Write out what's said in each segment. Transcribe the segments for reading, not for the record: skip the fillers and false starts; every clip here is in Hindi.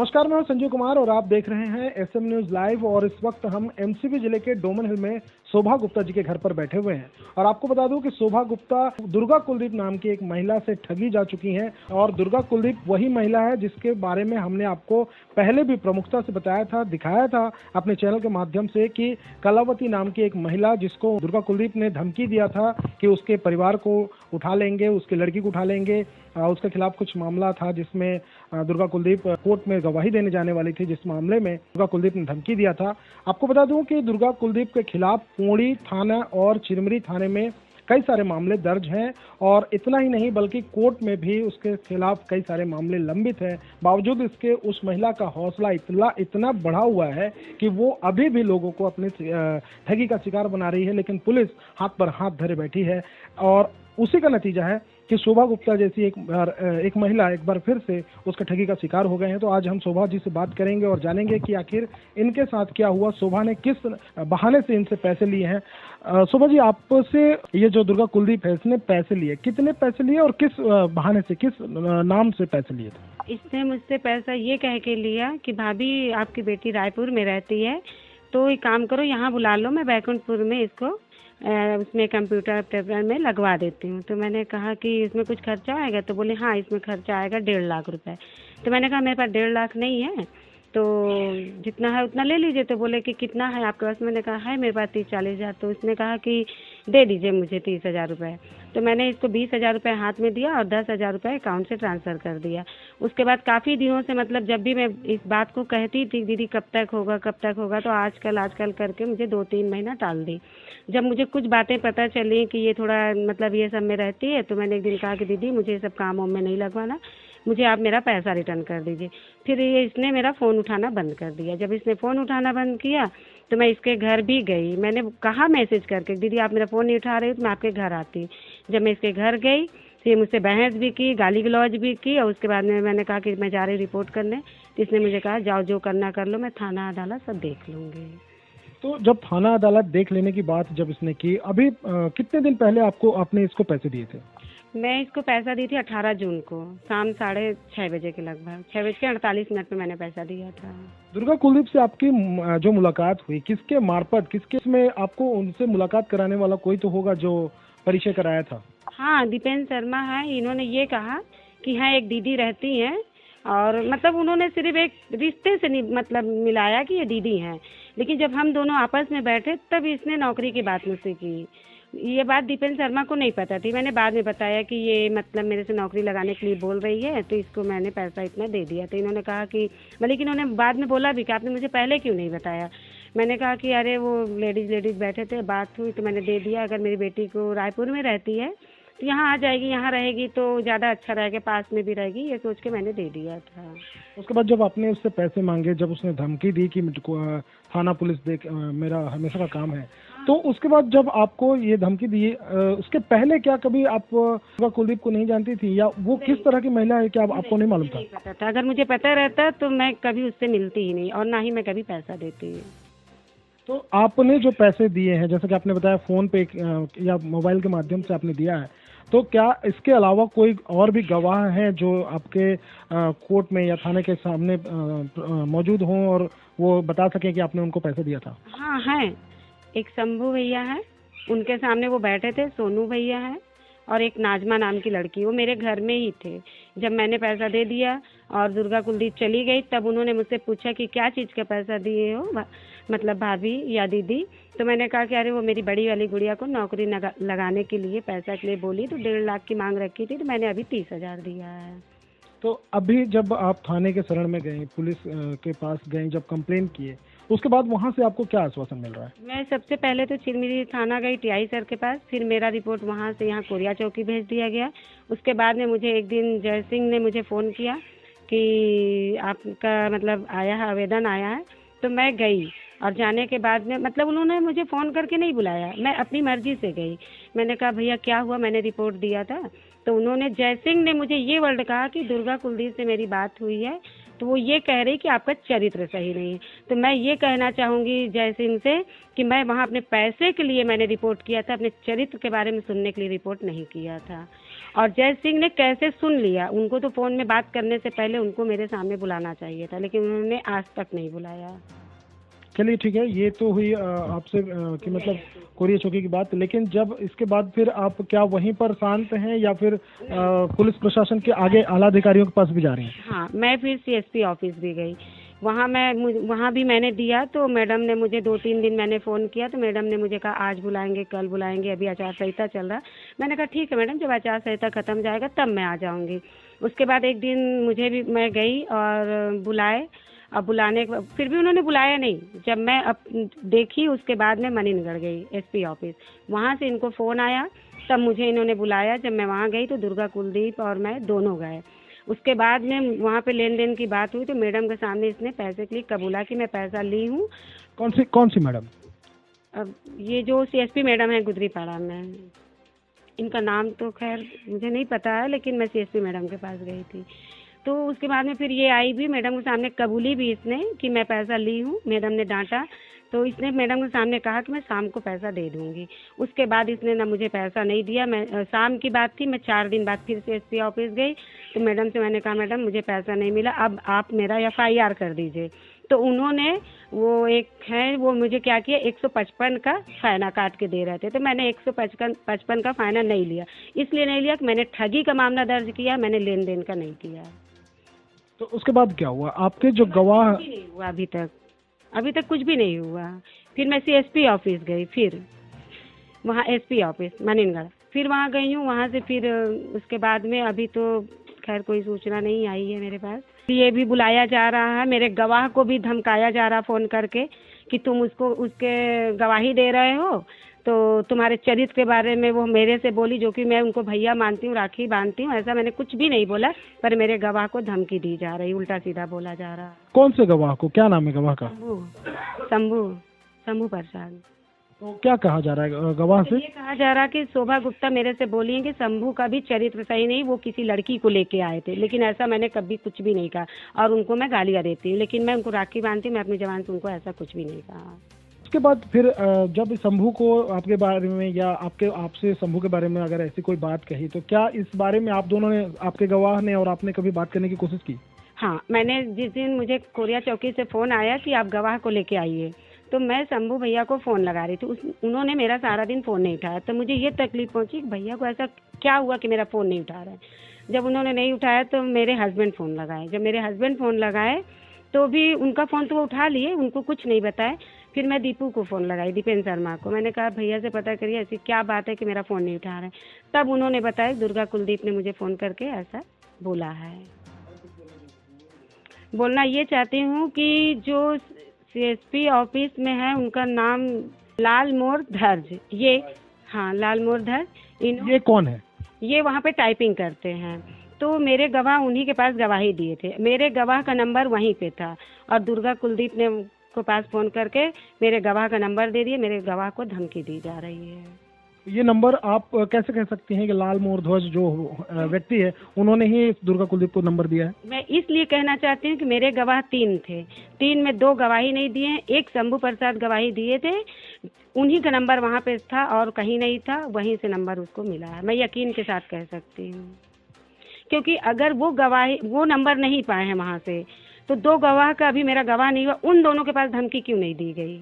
नमस्कार, मैं संजय कुमार और आप देख रहे हैं एसएम न्यूज लाइव। और इस वक्त हम एमसीबी जिले के डोमन हिल में शोभा गुप्ता जी के घर पर बैठे हुए हैं। और आपको बता दूं कि शोभा गुप्ता दुर्गा कुलदीप नाम की एक महिला से ठगी जा चुकी हैं। और दुर्गा कुलदीप वही महिला है जिसके बारे में हमने आपको पहले भी प्रमुखता से बताया था, दिखाया था अपने चैनल के माध्यम से कि कलावती नाम की एक महिला जिसको दुर्गा कुलदीप ने धमकी दिया था कि उसके परिवार को उठा लेंगे, उसकी लड़की को उठा लेंगे। उसके खिलाफ कुछ मामला था जिसमें दुर्गा कुलदीप कोर्ट में गवाही देने जाने वाली थी, जिस मामले में दुर्गा कुलदीप ने धमकी दिया था। आपको बता दूं कि दुर्गा कुलदीप के खिलाफ पोड़ी थाना और चिरमिरी थाने में कई सारे मामले दर्ज हैं। और इतना ही नहीं बल्कि कोर्ट में भी उसके खिलाफ कई सारे मामले लंबित हैं। बावजूद इसके उस महिला का हौसला इतना बढ़ा हुआ है कि वो अभी भी लोगों को अपने ठगी का शिकार बना रही है। लेकिन पुलिस हाथ पर हाथ धरे बैठी है और उसी का नतीजा है कि शोभा गुप्ता जैसी एक महिला एक बार फिर से उसके ठगी का शिकार हो गए हैं। तो आज हम शोभा जी से बात करेंगे और जानेंगे कि आखिर इनके साथ क्या हुआ, शोभा ने किस बहाने से इनसे पैसे लिए हैं। शोभा जी, आपसे ये जो दुर्गा कुलदीप है इसने पैसे लिए, कितने पैसे लिए और किस बहाने से, किस नाम से पैसे लिए थे? इसने मुझसे पैसा ये कह के लिया कि भाभी आपकी बेटी रायपुर में रहती है तो एक काम करो यहाँ बुला लो, मैं बैकुंठपुर में इसको उसमें कंप्यूटर में लगवा देती हूँ। तो मैंने कहा कि इसमें कुछ खर्चा आएगा? तो बोले हाँ इसमें खर्चा आएगा 1.5 लाख रुपए। तो मैंने कहा मेरे पास 1.5 लाख नहीं है, तो जितना है उतना ले लीजिए। तो बोले कि कितना है आपके पास? मैंने कहा है मेरे पास 30-40 हज़ार। तो उसने कहा कि दे दीजिए मुझे 30,000 रुपये। तो मैंने इसको 20,000 रुपये हाथ में दिया और 10,000 रुपये अकाउंट से ट्रांसफ़र कर दिया। उसके बाद काफ़ी दिनों से मतलब जब भी मैं इस बात को कहती थी दीदी कब तक होगा, तो आजकल करके मुझे 2-3 महीना टाल दी। जब मुझे कुछ बातें पता चली कि ये थोड़ा मतलब ये सब में रहती है, तो मैंने एक दिन कहा कि दीदी मुझे ये सब काम में नहीं लगवाना, मुझे आप मेरा पैसा रिटर्न कर दीजिए। फिर ये इसने मेरा फ़ोन उठाना बंद कर दिया। जब इसने फ़ोन उठाना बंद किया तो मैं इसके घर भी गई। मैंने कहा मैसेज करके दीदी आप मेरा फ़ोन नहीं उठा रहे हो तो मैं आपके घर आती। जब मैं इसके घर गई तो ये मुझसे बहस भी की, गाली गलौज भी की। और उसके बाद में मैंने कहा कि मैं जा रही रिपोर्ट करने। तो इसने मुझे कहा जाओ जो करना कर लो, मैं थाना अदालत सब देख लूँगी। तो जब थाना अदालत देख लेने की बात जब इसने की, अभी कितने दिन पहले आपने इसको पैसे दिए थे? मैं इसको पैसा दी थी 18 जून को शाम 6:30 बजे के लगभग 6:48 पे मैंने पैसा दिया था। दुर्गा कुलदीप से आपकी जो मुलाकात हुई किसके मार्फत, किसके में आपको उनसे मुलाकात कराने वाला कोई तो होगा जो परिचय कराया था? हाँ, दीपेन शर्मा है। इन्होंने ये कहा कि हाँ एक दीदी रहती हैं और मतलब उन्होंने सिर्फ एक रिश्ते से नहीं मतलब मिलाया कि ये दीदी हैं। लेकिन जब हम दोनों आपस में बैठे तब इसने नौकरी की बात मुझसे की। ये बात दीपेन शर्मा को नहीं पता थी। मैंने बाद में बताया कि ये मतलब मेरे से नौकरी लगाने के लिए बोल रही है, तो इसको मैंने पैसा इतना दे दिया। तो इन्होंने कहा कि लेकिन इन्होंने बाद में बोला भी कि आपने मुझे पहले क्यों नहीं बताया। मैंने कहा कि अरे वो लेडीज़ बैठे थे, बात हुई तो मैंने दे दिया। अगर मेरी बेटी को रायपुर में रहती है तो यहाँ आ जाएगी, यहाँ रहेगी तो ज़्यादा अच्छा रहेगा, पास में भी रहेगी, ये सोच के मैंने दे दिया था। उसके बाद जब आपने उससे पैसे मांगे, जब उसने धमकी दी कि मुझको थाना पुलिस देख मेरा हमेशा का काम है, तो उसके बाद जब आपको ये धमकी दी, उसके पहले क्या कभी आप कुलदीप को नहीं जानती थी या वो किस तरह की महिला है, क्या आपको नहीं मालूम था? नहीं पता था। अगर मुझे पता रहता तो मैं कभी उससे मिलती ही नहीं और ना ही मैं कभी पैसा देती। तो आपने जो पैसे दिए हैं, जैसे कि आपने बताया फ़ोन पे या मोबाइल के माध्यम से आपने दिया है, तो क्या इसके अलावा कोई और भी गवाह हैं जो आपके कोर्ट में या थाने के सामने मौजूद हों और वो बता सकें कि आपने उनको पैसे दिया था? हाँ है, एक शंभू भैया है, उनके सामने वो बैठे थे, सोनू भैया है और एक नाजमा नाम की लड़की, वो मेरे घर में ही थे। जब मैंने पैसा दे दिया और दुर्गा कुलदीप चली गई तब उन्होंने मुझसे पूछा कि क्या चीज़ का पैसा दिए हो मतलब भाभी या दीदी। तो मैंने कहा कि अरे वो मेरी बड़ी वाली गुड़िया को नौकरी लगाने के लिए पैसा के लिए बोली, तो 1.5 लाख की मांग रखी थी, तो मैंने अभी 30,000 दिया है। तो अभी जब आप थाने के शरण में गए, पुलिस के पास गए, जब कंप्लेन किए, उसके बाद वहाँ से आपको क्या आश्वासन मिल रहा है? मैं सबसे पहले तो चिरमिरी थाना गई टीआई सर के पास, फिर मेरा रिपोर्ट वहाँ से यहाँ कोरिया चौकी भेज दिया गया। उसके बाद में मुझे एक दिन जय सिंह ने मुझे फ़ोन किया कि आपका मतलब आया है, आवेदन आया है। तो मैं गई और जाने के बाद में मतलब उन्होंने मुझे फ़ोन करके नहीं बुलाया, मैं अपनी मर्ज़ी से गई। मैंने कहा भैया क्या हुआ, मैंने रिपोर्ट दिया था। तो उन्होंने जय सिंह ने मुझे ये वर्ड कहा कि दुर्गा कुलदीप से मेरी बात हुई है, तो वो ये कह रही कि आपका चरित्र सही नहीं है। तो मैं ये कहना चाहूँगी जय सिंह से कि मैं वहाँ अपने पैसे के लिए मैंने रिपोर्ट किया था, अपने चरित्र के बारे में सुनने के लिए रिपोर्ट नहीं किया था। और जय सिंह ने कैसे सुन लिया, उनको तो फ़ोन में बात करने से पहले उनको मेरे सामने बुलाना चाहिए था, लेकिन उन्होंने आज तक नहीं बुलाया। चलिए ठीक है, ये तो हुई आपसे कि मतलब कोरिया चौकी की बात, लेकिन जब इसके बाद फिर आप क्या वहीं पर शांत हैं या फिर पुलिस प्रशासन के आगे आला अधिकारियों के पास भी जा रही हैं? हाँ, मैं फिर सीएसपी ऑफिस भी गई, वहाँ भी मैंने दिया, तो मैडम ने मुझे 2-3 दिन मैंने फ़ोन किया तो मैडम ने मुझे कहा आज बुलाएंगे, कल बुलाएंगे, अभी आचार संहिता चल रहा। मैंने कहा ठीक है मैडम, जब आचार संहिता ख़त्म जाएगा तब मैं आ जाऊँगी। उसके बाद एक दिन मैं गई और बुलाए, अब बुलाने के फिर भी उन्होंने बुलाया नहीं। जब मैं अब देखी उसके बाद मैं मनीनगर गई एसपी ऑफिस, वहाँ से इनको फ़ोन आया, तब मुझे इन्होंने बुलाया। जब मैं वहाँ गई तो दुर्गा कुलदीप और मैं दोनों गए। उसके बाद में वहाँ पे लेन देन की बात हुई तो मैडम के सामने इसने पैसे के लिए कबूला कि मैं पैसा ली हूँ। कौन सी मैडम? अब ये जो सीएसपी मैडम है गुदरीपाड़ा में, इनका नाम तो खैर मुझे नहीं पता है, लेकिन मैं सीएसपी मैडम के पास गई थी। तो उसके बाद में फिर ये आई भी, मैडम के सामने कबूली भी इसने कि मैं पैसा ली हूँ। मैडम ने डांटा तो इसने मैडम के सामने कहा कि मैं शाम को पैसा दे दूँगी। उसके बाद इसने ना मुझे पैसा नहीं दिया। मैं शाम की बात थी, मैं 4 दिन बाद फिर से एसपी ऑफिस गई तो मैडम से मैंने कहा मैडम मुझे पैसा नहीं मिला, अब आप मेरा एफआईआर कर दीजिए। तो उन्होंने वो एक है वो मुझे क्या किया, 155 का फाइना काट के दे रहे थे। तो मैंने 155 का फाइना नहीं लिया, इसलिए नहीं लिया कि मैंने ठगी का मामला दर्ज किया, मैंने लेन देन का नहीं किया। तो उसके बाद क्या हुआ? आपके जो गवाह नहीं हुआ अभी तक कुछ भी नहीं हुआ। फिर मैं सीएसपी ऑफिस गई, फिर वहाँ एसपी ऑफिस मनीनगर, फिर वहाँ गई हूँ। वहाँ से फिर उसके बाद में अभी तो खैर कोई सूचना नहीं आई है मेरे पास। ये भी बुलाया जा रहा है, मेरे गवाह को भी धमकाया जा रहा फ़ोन करके कि तुम उसके गवाही दे रहे हो, तो तुम्हारे चरित्र के बारे में वो मेरे से बोली, जो कि मैं उनको भैया मानती हूँ, राखी बांधती हूँ, ऐसा मैंने कुछ भी नहीं बोला, पर मेरे गवाह को धमकी दी जा रही, उल्टा सीधा बोला जा रहा। कौन से गवाह को? क्या नाम है गवाह का? शंभू प्रसाद। तो क्या कहा जा रहा है गवाह से? ये कहा जा रहा कि शोभा गुप्ता मेरे से बोली है कि शंभू का भी चरित्र सही नहीं, वो किसी लड़की को लेके आए थे, लेकिन ऐसा मैंने कभी कुछ भी नहीं कहा। और उनको मैं गालियाँ देती हूँ, लेकिन मैं उनको राखी बांधती हूँ, मैं अपनी जबान से उनको ऐसा कुछ भी नहीं कहा। उसके बाद फिर जब शंभू को आपके बारे में या आपसे शंभू के बारे में अगर ऐसी कोई बात कही, तो क्या इस बारे में आप दोनों ने, आपके गवाह ने और आपने कभी बात करने की कोशिश की? हाँ, मैंने जिस दिन मुझे कोरिया चौकी से फ़ोन आया कि आप गवाह को लेके आइए, तो मैं शंभू भैया को फ़ोन लगा रही थी। उन्होंने मेरा सारा दिन फ़ोन नहीं उठाया, तो मुझे ये तकलीफ पहुंची कि भैया को ऐसा क्या हुआ कि मेरा फ़ोन नहीं उठा रहा है। जब उन्होंने नहीं उठाया तो मेरे हस्बैंड फ़ोन लगाए। जब मेरे हस्बैंड फ़ोन लगाए तो भी उनका फ़ोन तो वो उठा लिए, उनको कुछ नहीं बताए। फिर मैं दीपू को फ़ोन लगाई, दीपेंद्र शर्मा को। मैंने कहा भैया से पता करिए ऐसी क्या बात है कि मेरा फ़ोन नहीं उठा रहा है। तब उन्होंने बताया दुर्गा कुलदीप ने मुझे फ़ोन करके ऐसा बोला है। बोलना ये चाहती हूँ कि जो सीएसपी ऑफिस में है उनका नाम लालमोर धर्ज, ये हाँ लालमोर धर्ज। ये कौन है? ये वहाँ पे टाइपिंग करते हैं। तो मेरे गवाह उन्हीं के पास गवाही दिए थे, मेरे गवाह का नंबर वहीं पे था, और दुर्गा कुलदीप ने को पास फ़ोन करके मेरे गवाह का नंबर दे दिए। मेरे गवाह को धमकी दी जा रही है। ये नंबर आप कैसे कह सकती हैं कि लालमोर ध्वज जो व्यक्ति है उन्होंने ही दुर्गा कुलदीप को नंबर दिया है? मैं इसलिए कहना चाहती हूँ कि मेरे गवाह 3 थे, 3 में 2 गवाही नहीं दिए हैं। एक शंभू प्रसाद गवाही दिए थे, उन्हीं का नंबर वहाँ पे था और कहीं नहीं था, वहीं से नंबर उसको मिला है। मैं यकीन के साथ कह सकती हूँ, क्योंकि अगर वो नंबर नहीं पाए हैं वहाँ से, तो 2 गवाह का अभी मेरा गवाह नहीं हुआ, उन दोनों के पास धमकी क्यों नहीं दी गई?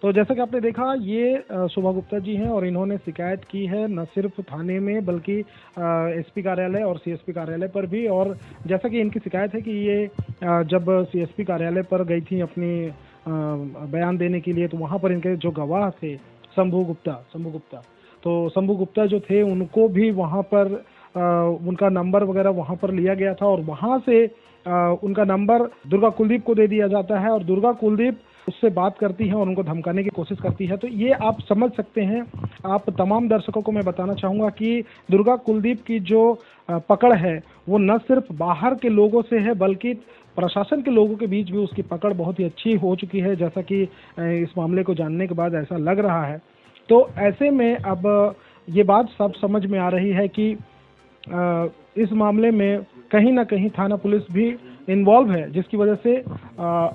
तो जैसा कि आपने देखा, ये शोभा गुप्ता जी हैं और इन्होंने शिकायत की है न सिर्फ थाने में बल्कि एसपी कार्यालय और सीएसपी कार्यालय पर भी। और जैसा कि इनकी शिकायत है कि ये जब सीएसपी कार्यालय पर गई थी अपनी बयान देने के लिए, तो वहाँ पर इनके जो गवाह थे शंभू गुप्ता, तो शंभू गुप्ता जो थे उनको भी वहाँ पर उनका नंबर वगैरह वहाँ पर लिया गया था, और वहाँ से उनका नंबर दुर्गा कुलदीप को दे दिया जाता है, और दुर्गा कुलदीप उससे बात करती है और उनको धमकाने की कोशिश करती है। तो ये आप समझ सकते हैं। आप तमाम दर्शकों को मैं बताना चाहूँगा कि दुर्गा कुलदीप की जो पकड़ है वो न सिर्फ बाहर के लोगों से है बल्कि प्रशासन के लोगों के बीच भी उसकी पकड़ बहुत ही अच्छी हो चुकी है, जैसा कि इस मामले को जानने के बाद ऐसा लग रहा है। तो ऐसे में अब ये बात सब समझ में आ रही है कि इस मामले में कहीं ना कहीं थाना पुलिस भी इन्वॉल्व है, जिसकी वजह से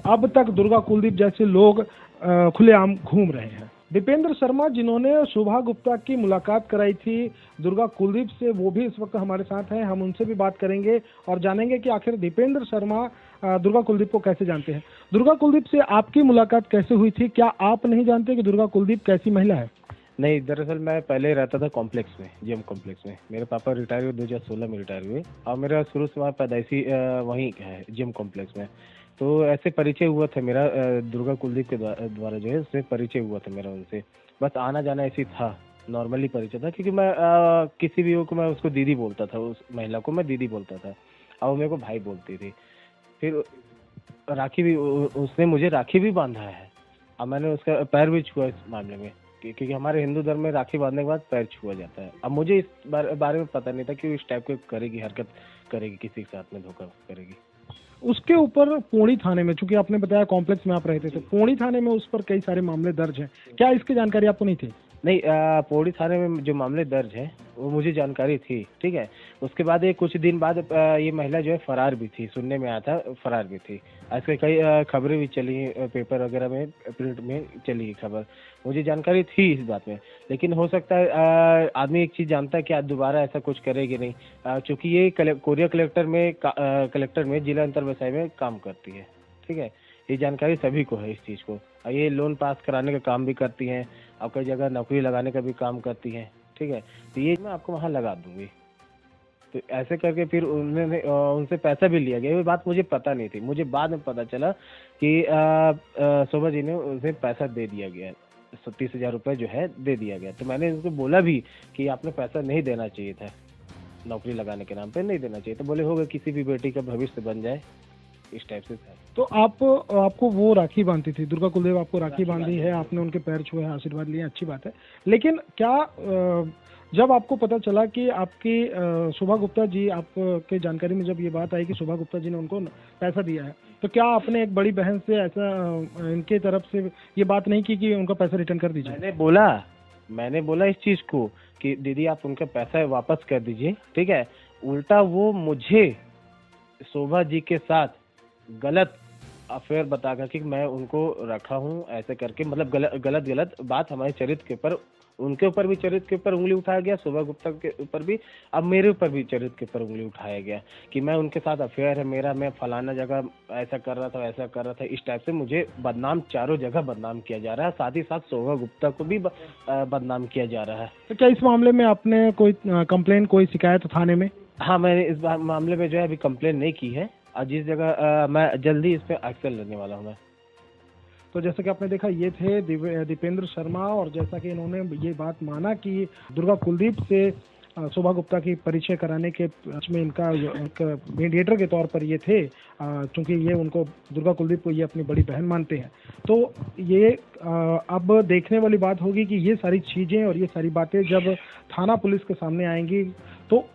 अब तक दुर्गा कुलदीप जैसे लोग खुलेआम घूम रहे हैं। दीपेंद्र शर्मा जिन्होंने शोभा गुप्ता की मुलाकात कराई थी दुर्गा कुलदीप से, वो भी इस वक्त हमारे साथ हैं। हम उनसे भी बात करेंगे और जानेंगे कि आखिर दीपेंद्र शर्मा दुर्गा कुलदीप को कैसे जानते हैं। दुर्गा कुलदीप से आपकी मुलाकात कैसे हुई थी? क्या आप नहीं जानते कि दुर्गा कुलदीप कैसी महिला है? नहीं, दरअसल मैं पहले रहता था कॉम्प्लेक्स में, जीएम कॉम्प्लेक्स में। मेरे पापा रिटायर हुए 2016 में रिटायर हुए और मेरा शुरू से वहाँ पैदाइशी वहीं है, जीएम कॉम्प्लेक्स में। तो ऐसे परिचय हुआ था मेरा दुर्गा कुलदीप के द्वारा जो है उससे परिचय हुआ था मेरा उनसे। बस आना जाना ऐसे ही था, नॉर्मली परिचय था, क्योंकि मैं किसी भी को मैं उसको दीदी बोलता था, उस महिला को मैं दीदी बोलता था और वो मेरे को भाई बोलती थी। फिर राखी भी उसने मुझे राखी भी बांधा है और मैंने उसका पैर भी छुआ इस मामले में, क्योंकि हमारे हिंदू धर्म में राखी बांधने के बाद पैर छुआ जाता है। अब मुझे इस बारे में पता नहीं था कि वो इस टाइप की करेगी, हरकत करेगी, किसी के साथ में धोखा करेगी। उसके ऊपर पोड़ी थाने में, चूंकि आपने बताया कॉम्प्लेक्स में आप रहते थे, पोड़ी थाने में उस पर कई सारे मामले दर्ज हैं। क्या इसकी जानकारी आपको नहीं थी? नहीं, पौड़ी थाने में जो मामले दर्ज है वो मुझे जानकारी थी, ठीक है। उसके बाद ये कुछ दिन बाद ये महिला जो है फरार भी थी, सुनने में आया था फरार भी थी। ऐसे कई खबरें भी चली, पेपर वगैरह में, प्रिंट में चली खबर। मुझे जानकारी थी इस बात में, लेकिन हो सकता है आदमी एक चीज़ जानता है कि आज दोबारा ऐसा कुछ करेगी नहीं, चूँकि ये कोरिया कलेक्टर में जिला अंतर व्यवसाय में काम करती है, ठीक है। ये जानकारी सभी को है इस चीज़ को। ये लोन पास कराने का काम भी करती हैं और कई जगह नौकरी लगाने का भी काम करती हैं, ठीक है। तो ये मैं आपको वहाँ लगा दूंगी। तो ऐसे करके फिर उन्होंने उनसे पैसा भी लिया गया। ये बात मुझे पता नहीं थी, मुझे बाद में पता चला कि शोभा जी ने उसे पैसा दे दिया गया, 30,000 रुपये जो है दे दिया गया। तो मैंने उनको बोला भी कि आपने पैसा नहीं देना चाहिए था, नौकरी लगाने के नाम पे नहीं देना चाहिए। तो बोले होगा किसी भी बेटी का भविष्य बन जाए, इस टाइप से था। तो आपको वो राखी बांधती थी, दुर्गा कुलदेव आपको राखी बांधी है, आपने उनके पैर छुए हैं, आशीर्वाद लिए, अच्छी बात है। लेकिन क्या जब आपको पता चला कि आपकी शोभा गुप्ता जी, आपके जानकारी में जब ये बात आई कि शोभा गुप्ता जी ने उनको पैसा दिया है, तो क्या आपने एक बड़ी बहन से ऐसा इनके तरफ से ये बात नहीं की कि उनका पैसा रिटर्न कर दीजिए? मैंने बोला इस चीज़ को कि दीदी आप उनका पैसा वापस कर दीजिए, ठीक है। उल्टा वो मुझे शोभा जी के साथ गलत अफेयर बताकर कि मैं उनको रखा हूँ, ऐसे करके, मतलब गलत बात हमारे चरित्र के ऊपर, उनके ऊपर भी चरित्र के ऊपर उंगली उठाया गया, शोभा गुप्ता के ऊपर भी, अब मेरे ऊपर भी चरित्र के ऊपर उंगली उठाया गया कि मैं उनके साथ अफेयर है मेरा, मैं फलाना जगह ऐसा कर रहा था, वैसा कर रहा था। इस टाइप से मुझे बदनाम, चारों जगह बदनाम किया जा रहा है, साथ ही साथ शोभा गुप्ता को भी बदनाम किया जा रहा है। तो क्या इस मामले में आपने कोई कंप्लेन, कोई शिकायत थाने में? हाँ, मैंने इस मामले में जो है अभी कंप्लेन नहीं की है और जिस जगह मैं जल्दी इस पर एक्शन लेने वाला हूँ मैं। तो जैसा कि आपने देखा, ये थे दीपेंद्र शर्मा, और जैसा कि इन्होंने ये बात माना कि दुर्गा कुलदीप से शोभा गुप्ता की परिचय कराने के में इनका एक मीडिएटर के तौर पर ये थे, क्योंकि ये उनको, दुर्गा कुलदीप को ये अपनी बड़ी बहन मानते हैं। तो ये अब देखने वाली बात होगी कि ये सारी चीज़ें और ये सारी बातें जब थाना पुलिस के सामने आएंगी तो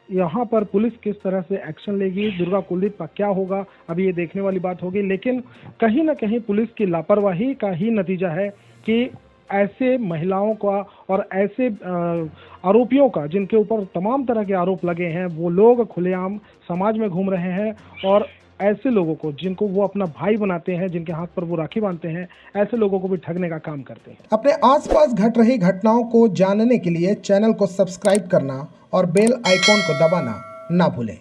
यहाँ पर पुलिस किस तरह से एक्शन लेगी, दुर्गा कुलदीप का क्या होगा, अभी ये देखने वाली बात होगी। लेकिन कहीं ना कहीं पुलिस की लापरवाही का ही नतीजा है कि ऐसे महिलाओं का और ऐसे आरोपियों का, जिनके ऊपर तमाम तरह के आरोप लगे हैं, वो लोग खुलेआम समाज में घूम रहे हैं और ऐसे लोगों को, जिनको वो अपना भाई बनाते हैं, जिनके हाथ पर वो राखी बांधते हैं, ऐसे लोगों को भी ठगने का काम करते हैं। अपने आसपास घट रही घटनाओं को जानने के लिए चैनल को सब्सक्राइब करना और बेल आइकॉन को दबाना ना भूलें।